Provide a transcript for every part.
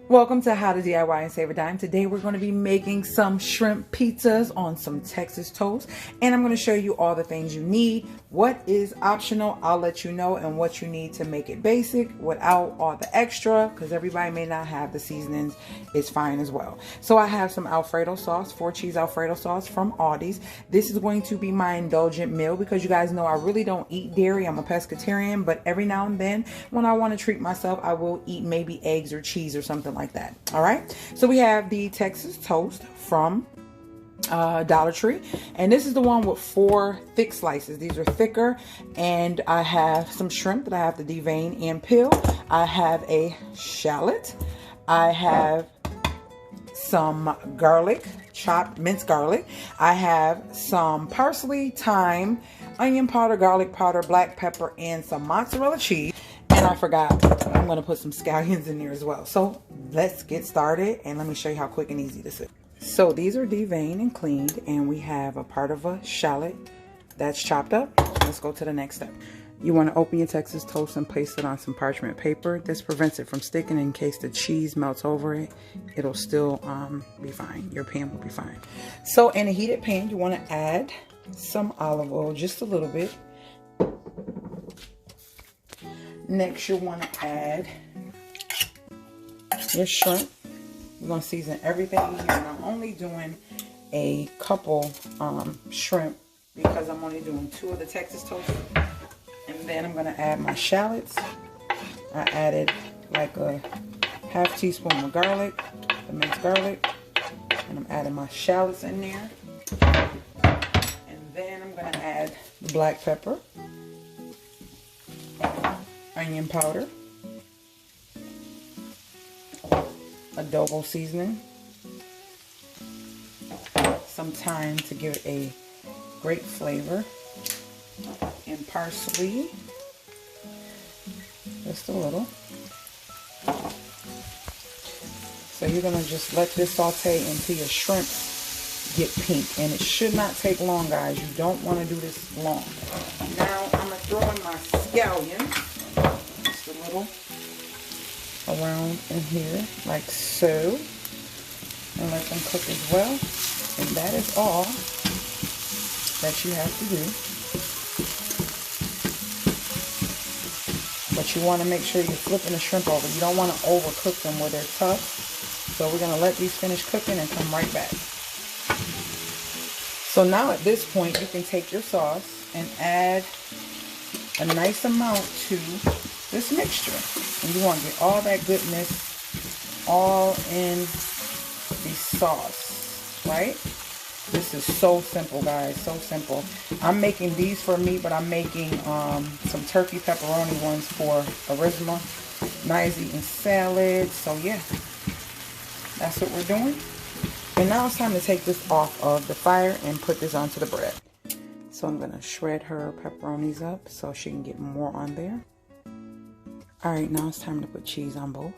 Welcome to How to DIY and Save a Dime. Today we're going to be making some shrimp pizzas on some Texas toast, and I'm going to show you all the things you need. What is optional, I'll let you know, and what you need to make it basic without all the extra, because everybody may not have the seasonings. It's fine as well. So I have some Alfredo sauce, 4-cheese Alfredo sauce from Aldi's. This is going to be my indulgent meal because you guys know I really don't eat dairy. I'm a pescatarian, but every now and then when I want to treat myself, I will eat maybe eggs or cheese or something like that. All right, so we have the Texas toast from Dollar Tree, and this is the one with 4 thick slices. These are thicker, and I have some shrimp that I have to devein and peel. I have a shallot. I have some garlic, chopped minced garlic. I have some parsley, thyme, onion powder, garlic powder, black pepper, and some mozzarella cheese. And I forgot, I'm going to put some scallions in there as well. So let's get started, and let me show you how quick and easy this is. So these are deveined and cleaned, and we have a part of a shallot that's chopped up. Let's go to the next step. You want to open your Texas toast and place it on some parchment paper. This prevents it from sticking. In case the cheese melts over it, it'll still be fine. Your pan will be fine. So in a heated pan, you want to add some olive oil, just a little bit. Next, you want to add your shrimp. You're going to season everything here. And I'm only doing a couple shrimp because I'm only doing 2 of the Texas toast. And then I'm going to add my shallots. I added like a ½ teaspoon of garlic, the minced garlic. And I'm adding my shallots in there. And then I'm going to add the black pepper, onion powder, adobo seasoning, some thyme to give it a great flavor, and parsley, just a little. So you're going to just let this saute until your shrimp get pink, and it should not take long, guys. You don't want to do this long. Now I'm going to throw in my scallions. A little around in here like so, and let them cook as well. And that is all that you have to do, but you want to make sure you're flipping the shrimp over. You don't want to overcook them where they're tough. So we're going to let these finish cooking and come right back. So now at this point you can take your sauce and add a nice amount to this mixture, and you want to get all that goodness all in the sauce, right? This is so simple, guys, so simple. I'm making these for me, but I'm making some turkey pepperoni ones for RIZZY'S. Nice eating salad. So yeah, that's what we're doing. And now it's time to take this off of the fire and put this onto the bread. So I'm gonna shred her pepperonis up so she can get more on there. Alright, now it's time to put cheese on both.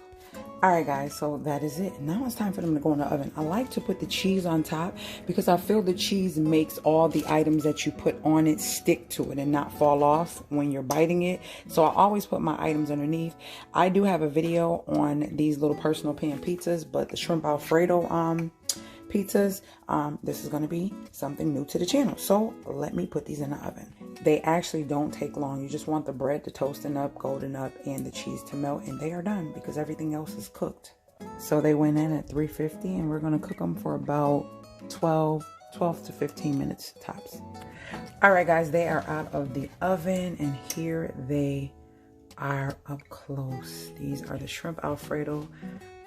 Alright guys, so that is it. Now it's time for them to go in the oven. I like to put the cheese on top because I feel the cheese makes all the items that you put on it stick to it and not fall off when you're biting it. So I always put my items underneath. I do have a video on these little personal pan pizzas, but the shrimp Alfredo pizzas, this is going to be something new to the channel. So let me put these in the oven. They actually don't take long. You just want the bread to toasten up, golden up, and the cheese to melt, and they are done because everything else is cooked. So they went in at 350, and we're going to cook them for about 12 to 15 minutes tops. All right guys, they are out of the oven, and here they are up close. These are the shrimp Alfredo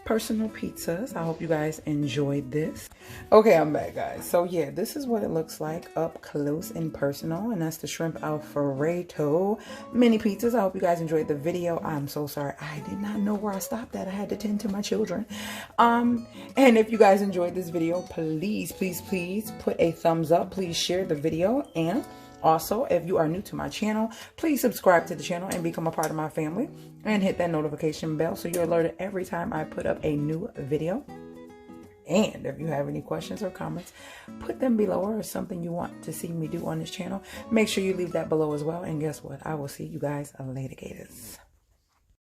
personal pizzas. I hope you guys enjoyed this. Okay, I'm back, guys. So yeah, this is what it looks like up close and personal, and that's the shrimp Alfredo mini pizzas. I hope you guys enjoyed the video. I'm so sorry, I did not know where I stopped at. I had to tend to my children. And if you guys enjoyed this video, please put a thumbs up. Please share the video, and also, if you are new to my channel, please subscribe to the channel and become a part of my family, and hit that notification bell so you're alerted every time I put up a new video. And if you have any questions or comments, put them below, or something you want to see me do on this channel, make sure you leave that below as well. And guess what? I will see you guys later, gators.